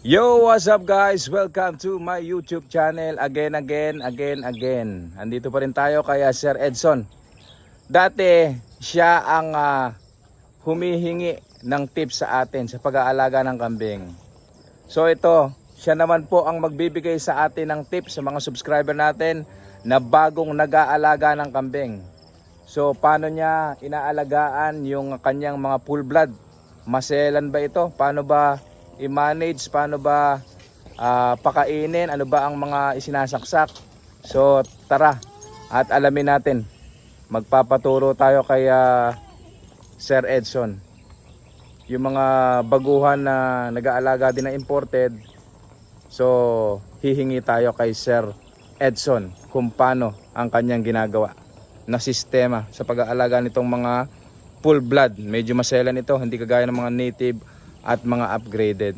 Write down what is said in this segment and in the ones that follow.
Yo, what's up guys? Welcome to my YouTube channel again. Andito pa rin tayo kay Sir Edson. Dati siya ang humihingi ng tips sa atin sa pag-aalaga ng kambing. So ito, siya naman po ang magbibigay sa atin ng tips sa mga subscriber natin na bagong nag-aalaga ng kambing. So paano niya inaalagaan yung kanyang mga full blood? Maselan ba ito? Paano ba i-manage, paano ba pakainin, ano ba ang mga isinasaksak? So tara at alamin natin. Magpapaturo tayo kay Sir Edson. Yung mga baguhan na nag-aalaga din na imported. So hihingi tayo kay Sir Edson kung paano ang kanyang ginagawa na sistema sa pag-aalaga nitong mga full blood. Medyo maselan ito, hindi kagaya ng mga native at mga upgraded.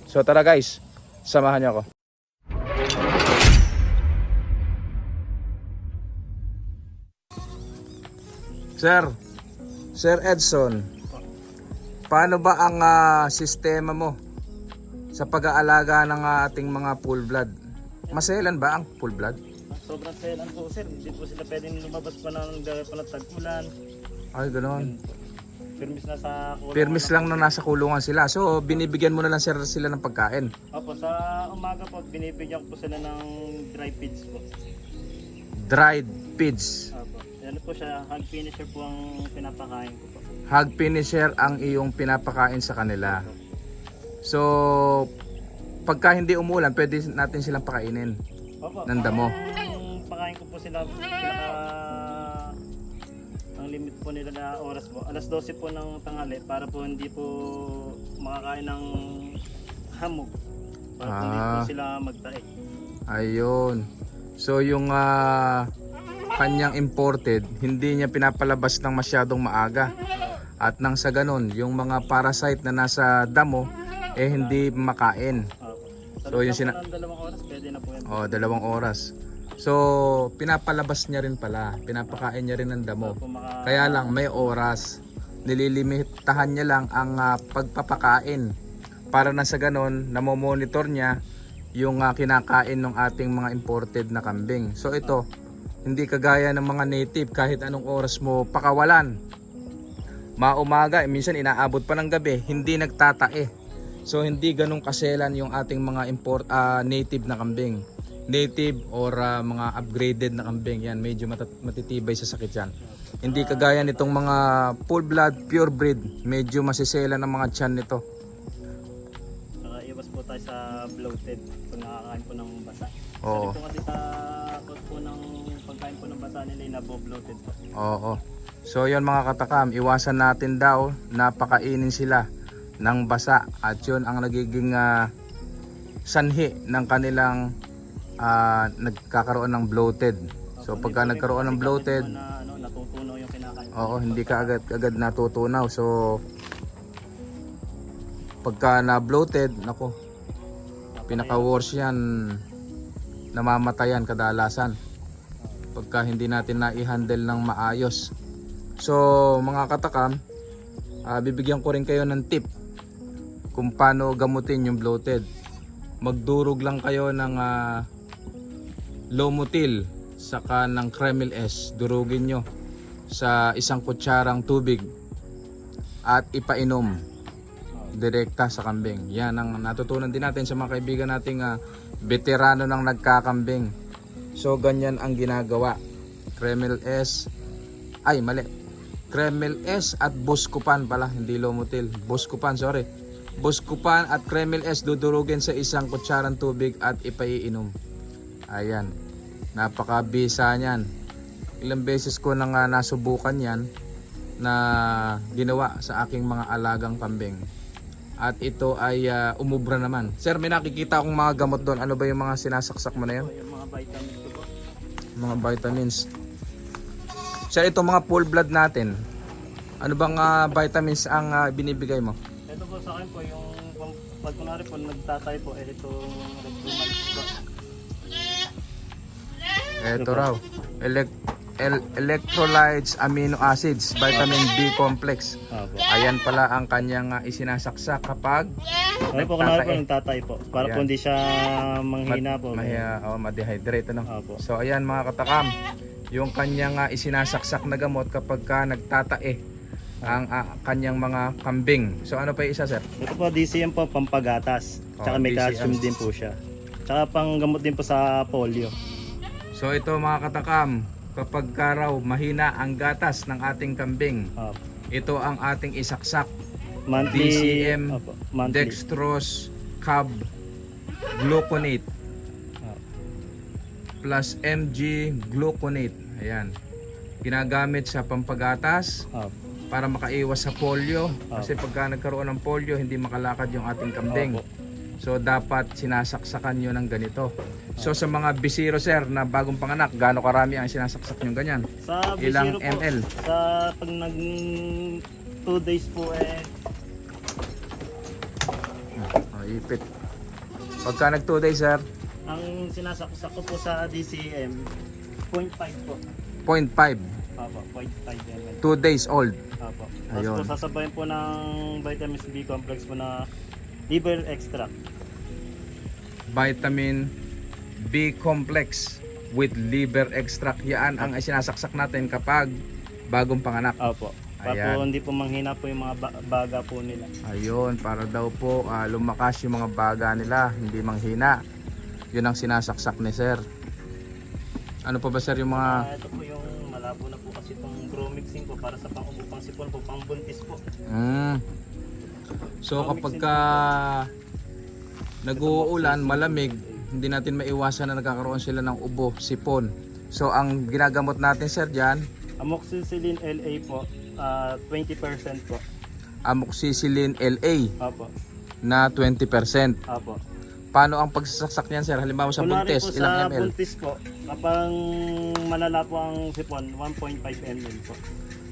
So tara guys, samahan niyo ako. Sir Edson, paano ba ang sistema mo sa pag-aalaga ng ating mga full blood? Maselan ba ang full blood? Sobrang selan po sir, hindi po sila pwedeng lumabas pa ng tag-ulan. Ay, ganoon. Permis na sa kulungan. Permis lang na nasa kulungan sila. So binibigyan mo na lang sila ng pagkain. Opo, sa umaga po binibigyan ko po sila ng dry feeds po. Dried feeds. Opo. Yan po siya, hog finisher po ang pinapakain ko po. Hog finisher ang iyong pinapakain sa kanila. So pagka hindi umulan, pwede natin silang pakainin Opo. ng damo. Ang pakain ko po sila, ang limit po nila na oras po, alas 12 po ng tanghali para po hindi po makakain ng hamog. Para po hindi po sila magtae. Ayun. So yung kanyang imported, hindi niya pinapalabas ng masyadong maaga. At nang sa ganun, yung mga parasite na nasa damo hindi makain. So yung ng 2 oras, pwede na po yan. Oh, 2 oras. So pinapalabas niya rin pala, pinapakain niya rin ng damo. Kaya lang may oras. Nililimitahan niya lang ang pagpapakain. Para na sa ganun, namomonitor niya yung kinakain ng ating mga imported na kambing. So ito, hindi kagaya ng mga native, kahit anong oras mo pakawalan. Maumaga, minsan inaabot pa ng gabi, hindi nagtatae. So hindi ganun kaselan yung ating mga native na kambing. Native or mga upgraded na kambing, yan medyo matitibay sa sakit yan. Hindi kagaya nitong mga full blood, pure breed, medyo masisela ng mga tiyan nito. Saka iwas po tayo sa bloated pag nakakain po ng basa. Oo. Kasi po kasi sa po ng pagkain po ng basa nila ay nabo-bloated po. Oo. So yun mga katakam, iwasan natin daw na pakainin sila ng basa at yun ang nagiging sanhi ng kanilang nagkakaroon ng bloated. So pagka nagkaroon ng bloated, natutunaw yung kinakain. oo, hindi ka agad natutunaw. So pagka na bloated, nako, pinaka worst yan, namamatayan kadalasan pagka hindi natin na i-handle ng maayos. So mga katakam, bibigyan ko rin kayo ng tip kung paano gamutin yung bloated. Magdurog lang kayo ng Lomotil saka ng Kremil S. Durugin nyo sa 1 kutsarang tubig at ipainom direkta sa kambing. Yan ang natutunan din natin sa mga kaibigan nating veterano ng nagkakambing. So ganyan ang ginagawa. Kremil S, ay mali, Kremil S at Buscopan pala, hindi Lomotil, Buscopan, sorry. Buscopan at Kremil S dudurugin sa 1 kutsarang tubig at ipaiinom. Ayan, napakabisa niyan. Ilang beses ko nang nasubukan yan na ginawa sa aking mga alagang kambing. At ito ay umubra naman. Sir, may nakikita akong mga gamot doon. Ano ba yung mga sinasaksak mo na yun? Yung mga vitamins ko po. Mga vitamins. Sir, ito mga full blood natin, ano bang vitamins ang binibigay mo? Ito po sa akin po yung pag kunwari po nagtatay po, ito electrolytes po. Ito raw, electrolytes, amino acids, vitamin B complex. Opo. Ayan pala ang kanyang isinasaksak kapag Ano po, kunwari po nagtatae. nagtatay po. Para po Ayan. hindi siya manghina po. ma-dehydrate, ano? Opo. So ayan mga katakam, yung kanyang isinasaksak na gamot kapag ka nagtatae ang kanyang mga kambing. So ano pa yung isa, sir? Ito po, DCM po, pampagatas. Tsaka may DCM. calcium din po siya. Tsaka panggamot din po sa polio. So ito mga katakam, kapag ka raw mahina ang gatas ng ating kambing, Opo. ito ang ating isaksak. Monthly. DCM, Opo. Monthly. dextrose, cab, gluconate, Opo. plus MG gluconate. Ayan. Ginagamit sa pampagatas Opo. para makaiwas sa polio. Kasi pagka nagkaroon ng polio, hindi makalakad yung ating kambing. Opo. So dapat sinasaksakan nyo ng ganito. So sa mga bisiro, sir, na bagong panganak, gaano karami ang sinasaksak nyo ganyan? Sa Ilang bisiro po, ml? Sa pag nag 2 days po Ipit. Pagka nag 2 days, sir, ang sinasaksak ko po sa DCM 0.5 po. 0.5. Opo, 0.5 ml. 2 days old. Opo. Tapos Ayun. po sasabayin po ng vitamins B complex po na liver extract. Vitamin B complex with liver extract. Yan ang sinasaksak natin kapag bagong panganak. Opo. Para Ayan. po hindi po manghina po yung mga baga po nila. Ayun, para daw po lumakas yung mga baga nila, hindi manghina. Yun ang sinasaksak ni sir. Ano pa ba, sir, yung mga... Ito po yung malabo na po kasi itong Gromixin po para sa pang-ubo, pang sipon po, pang buntis po. So kapag ka nag-uulan, malamig, hindi natin maiwasan na nagkakaroon sila ng ubo, sipon. So ang ginagamot natin, sir, dyan, Amoxicillin LA po, 20% po. amoxicillin LA Opo. na 20%. Opo. Paano ang pagsasaksak niyan, sir? Halimbawa sa Kunwari buntis, po ilang sa ml? buntis po, kapag malala po ang sipon, 1.5 ml po.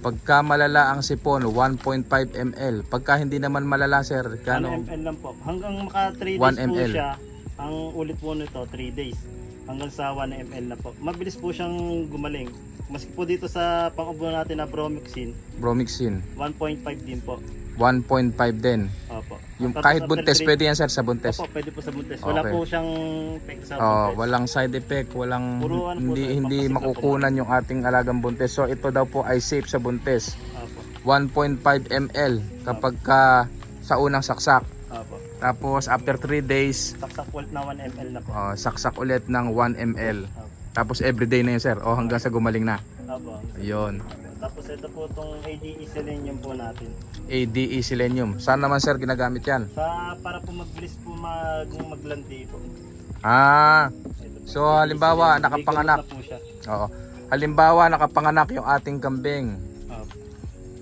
Pagka malala ang sipon, 1.5 ml. Pagka hindi naman malala, sir, 1 kano? ml lang po. Hanggang maka 3 days 1 po ml. siya, ang ulit po nito 3 days. Hanggang sa 1 ml na po. Mabilis po siyang gumaling. Maski po dito sa pang-ubo natin na Bromixin, Bromixin, 1.5 din po. 1.5 din. Opo. Yung Tapos kahit after buntis, 3 pwede yan, sir, sa buntis. Opo, pwede po sa buntis. Wala Okay. po siyang effect sa Oh, buntis. walang side effect, walang Puro ano po hindi to, hindi pampasigla po. makukunan yung ating alagang buntis. So ito daw po ay safe sa buntis. Opo. 1.5 ml kapag ka sa unang saksak. Opo. Tapos after 3 days, Saksak ulit na 1 ml na po. saksak ulit ng 1 ml. Opo. Tapos everyday na yun, sir. O hanggang sa gumaling na. Opo. Ayun. Tapos ito po itong ADE selenium po natin. ADE selenium. Saan naman, sir, ginagamit yan? Para po magbilis po maglandi po. Ito po. So halimbawa May nakapanganak. gamot na po siya. Oo. Halimbawa nakapanganak yung ating kambing. Opo.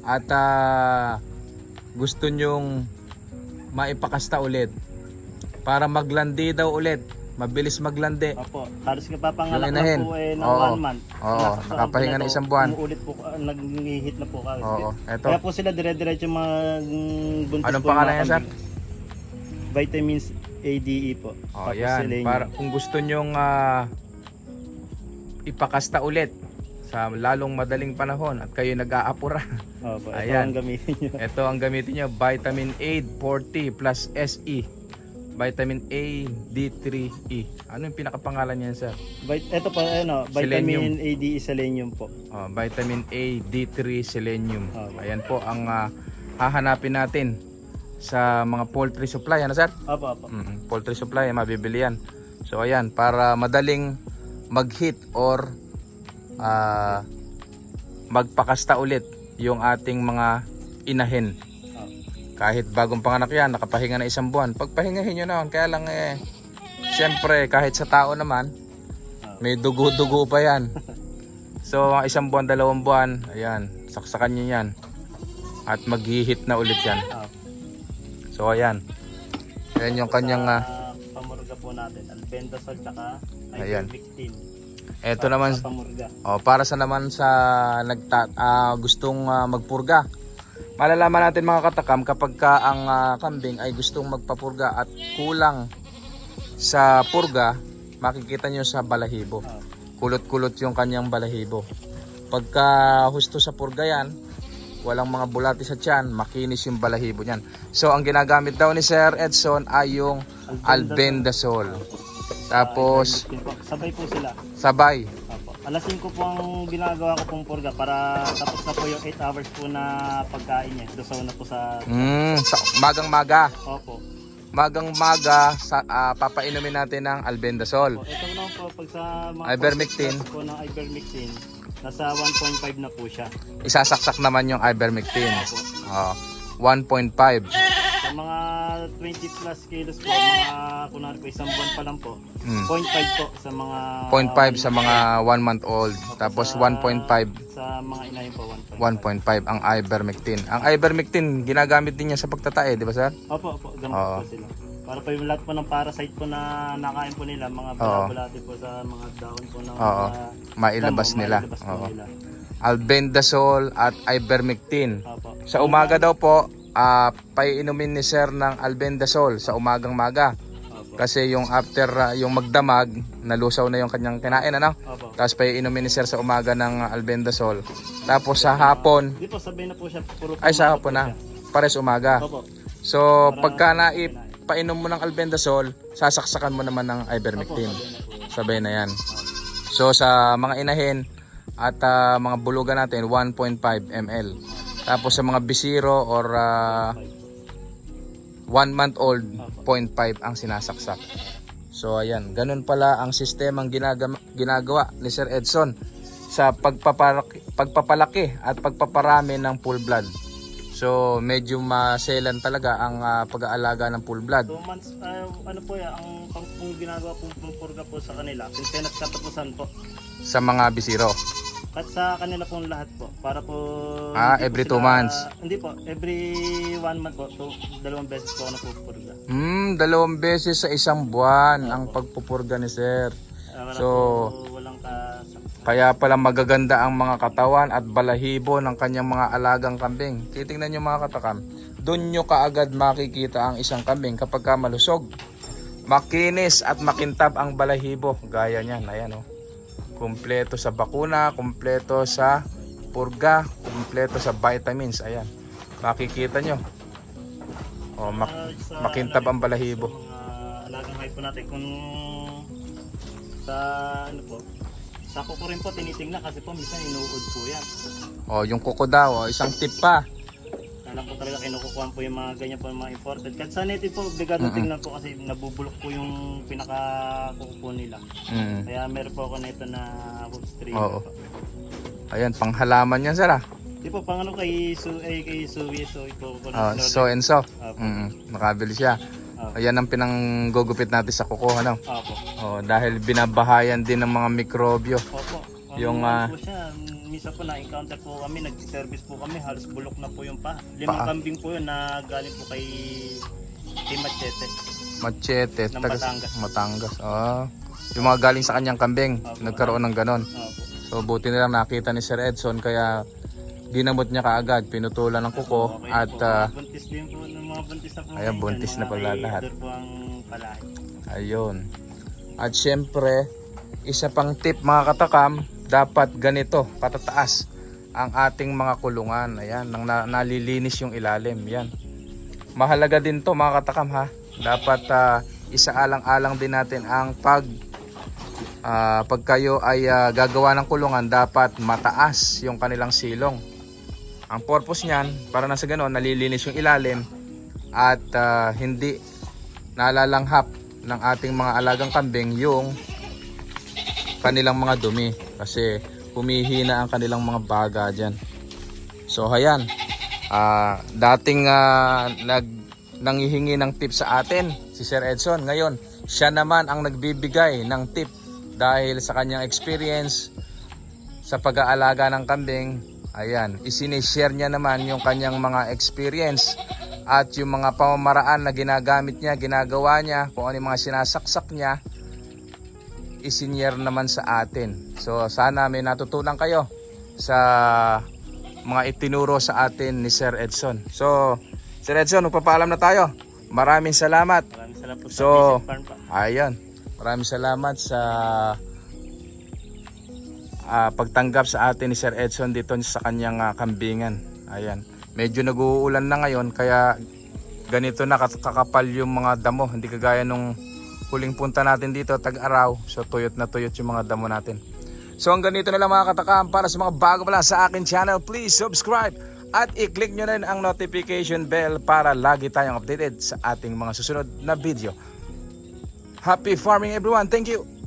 At gusto nyong maipakasta ulit para maglandi daw ulit, mabilis maglandi. Opo. Halos kapapanganak Yung inahin. na po eh ng Oo. 1 month. Oo, Nasaksakan nakapahinga po na ito, isang buwan. Umuulit po, nag-hit na po kagad. Oo, eto. Kaya po sila dire-diretso buntis Anong po pangalan mga yan, sir? kambing. Vitamins ADE po. Oh, Tapos yan. selenium. Para kung gusto nyong ipakasta ulit sa lalong madaling panahon at kayo nag-aapura. Opo, ito Ayan. ang gamitin nyo. Ito ang gamitin nyo, Vitamin A 40 plus SE. Vitamin A D3E. Ano yung pinakapangalan niyan, sir? Ito po, vitamin ADE selenium po. Vitamin A D3 selenium. Okay. Ayan po ang hahanapin natin sa mga poultry supply, ano, sir? Opo, opo. Poultry supply, mabibili yan. So ayan, para madaling mag-hit or magpakasta ulit yung ating mga inahin. Kahit bagong panganak yan, nakapahinga na 1 buwan, pagpahingahin nyo naman. Kaya lang siyempre kahit sa tao naman, may dugo-dugo pa yan. So 1 buwan, 2 buwan, ayan, saksakan nyo yan. At mag-hit na ulit yan. So ayan. Ayan yung kanyang pamurga po natin, albendazole tsaka Ayan. ivermectin. eto naman, Sa pamurga. para sa naman sa gustong magpurga. Malalaman natin mga katakam kapag ka ang kambing ay gustong magpapurga at kulang sa purga, makikita nyo sa balahibo. Kulot-kulot yung kanyang balahibo. Pagka husto sa purga yan, walang mga bulati sa tiyan, makinis yung balahibo niyan. So ang ginagamit daw ni Sir Edson ay yung albendazole. Tapos sabay po sila. sabay. Opo. Alas 5 po ang ginagawa ko pong purga para tapos na po yung 8 hours po na pagkain niya. Dosaw na po sa... Sa magang-maga. Opo. Magang-maga papainumin natin ng albendazole. Opo. Ito naman po pag sa mga Ivermectin. po ng ivermectin, nasa 1.5 na po siya. Isasaksak naman yung ivermectin. Opo. 1.5. Sa mga 20 plus kilos po, mga kunwari po isang buwan pa lang po, 0.5 po sa mga 0.5 sa mga 1 month old. Tapos 1.5 sa mga inahin po, 1.5. 1.5 ang ivermectin. Ang ivermectin ginagamit din niya sa pagtatae, di ba sir? Opo, ganun po sila. Para po yung lahat po ng parasite po na nakain po nila, mga bulati po sa mga dahon po ng mga mailabas damo, nila. mailabas po nila. Albendazole at ivermectin. Opo. Sa umaga daw po, paiinumin ni sir ng albendazole sa umagang-maga. Opo. Kasi yung after yung magdamag, nalusaw na yung kanyang kinain, ano? Opo. Tapos paiinumin ni sir sa umaga ng albendazole. Tapos sa hapon, Di po, sabay na po siya. Puro ay sa po hapon na, siya. pares umaga. Opo. So pagka painom mo ng albendazole, sasaksakan mo naman ng ivermectin. Sabay na yan. So sa mga inahin at mga bulugan natin, 1.5 ml. Tapos sa mga bisiro or 1 month old, 0.5 ang sinasaksak. So ayan, ganun pala ang sistemang ginagawa ni Sir Edson sa pagpapalaki at pagpaparami ng full blood. So medyo maselan talaga ang pag-aalaga ng full blood. 2 months, ano po yan, ang pang ginagawa pong purga po sa kanila, sintenas katapusan po. Sa mga bisiro. At sa kanila pong lahat po, para po... Every 2 months. Hindi po, every 1 month po, 2 beses po ako napupurga. 2 beses sa isang buwan ang pagpupurga ni Sir. So, walang kaya pala magaganda ang mga katawan at balahibo ng kanyang mga alagang kambing. Titingnan nyo mga katakam, doon nyo kaagad makikita ang isang kambing kapag ka malusog. Makinis at makintab ang balahibo. Gaya niyan, ayan o. Kumpleto sa bakuna, kumpleto sa purga, kumpleto sa vitamins. Ayan, makikita nyo. Makintab ang balahibo. Mga alagang hype po natin, kung sa ano po, sa kuko rin po tinitingnan kasi po minsan inuud po yan. Yung kuko daw, isang tip pa. Alam po talaga kinukukuhan po yung mga ganyan po yung mga imported. Kahit sa native po, obligado tingnan po kasi nabubulok po yung pinaka-kuko nila. Kaya meron po ako nito na wolf stream. Ayan, panghalaman yan sir ah. Di po, pang ano kay Suwi, so ito po. So and so. Nakabili siya. Ayan ang pinanggugupit natin sa kuko, ano? Opo. Dahil binabahayan din ng mga mikrobyo. Opo. Yung po siya, minsan po na-encounter po kami, nag-service po kami, halos bulok na po yung pa. 5 kambing po yun na galing po kay Machete. Machete, Ng Batangas. Yung mga galing sa kanyang kambing, nagkaroon ng ganon. Opo. So buti nilang nakita ni Sir Edson kaya ginamot niya kaagad, pinutulan ng kuko at buntis din po ng mga buntis na po. Ayan, buntis na pala lahat. Po ang palahi. Ayun. At syempre, isa pang tip mga katakam, dapat ganito, patataas ang ating mga kulungan. Ayan, nang nalilinis yung ilalim. Yan. Mahalaga din to mga katakam ha. Dapat isaalang-alang din natin ang pag kayo ay gagawa ng kulungan, dapat mataas yung kanilang silong. Ang purpose niyan, para na sa ganoon, nalilinis yung ilalim at hindi nalalanghap ng ating mga alagang kambing yung kanilang mga dumi. Kasi humihina ang kanilang mga baga dyan. So ayan, dating nanghihingi ng tip sa atin si Sir Edson. Ngayon, siya naman ang nagbibigay ng tip dahil sa kanyang experience sa pag-aalaga ng kambing. Ayan, isinishare niya naman yung kanyang mga experience at yung mga pamamaraan na ginagamit niya, ginagawa niya, kung ano yung mga sinasaksak niya, isinyer naman sa atin. So sana may natutunan kayo sa mga itinuro sa atin ni Sir Edson. So Sir Edson, magpapaalam na tayo. Maraming salamat. Maraming salamat po sa Visit Farm pa. Ayun, maraming salamat sa pagtanggap sa atin ni Sir Edson dito sa kanyang kambingan. Ayan, medyo nag-uulan na ngayon kaya ganito na kakapal yung mga damo, hindi kagaya nung huling punta natin dito tag-araw. So tuyot na tuyot yung mga damo natin. So hanggang dito na lang mga katakam. Para sa mga bago pa lang sa akin channel, please subscribe at i-click nyo na rin ang notification bell para lagi tayong updated sa ating mga susunod na video. Happy farming everyone. Thank you.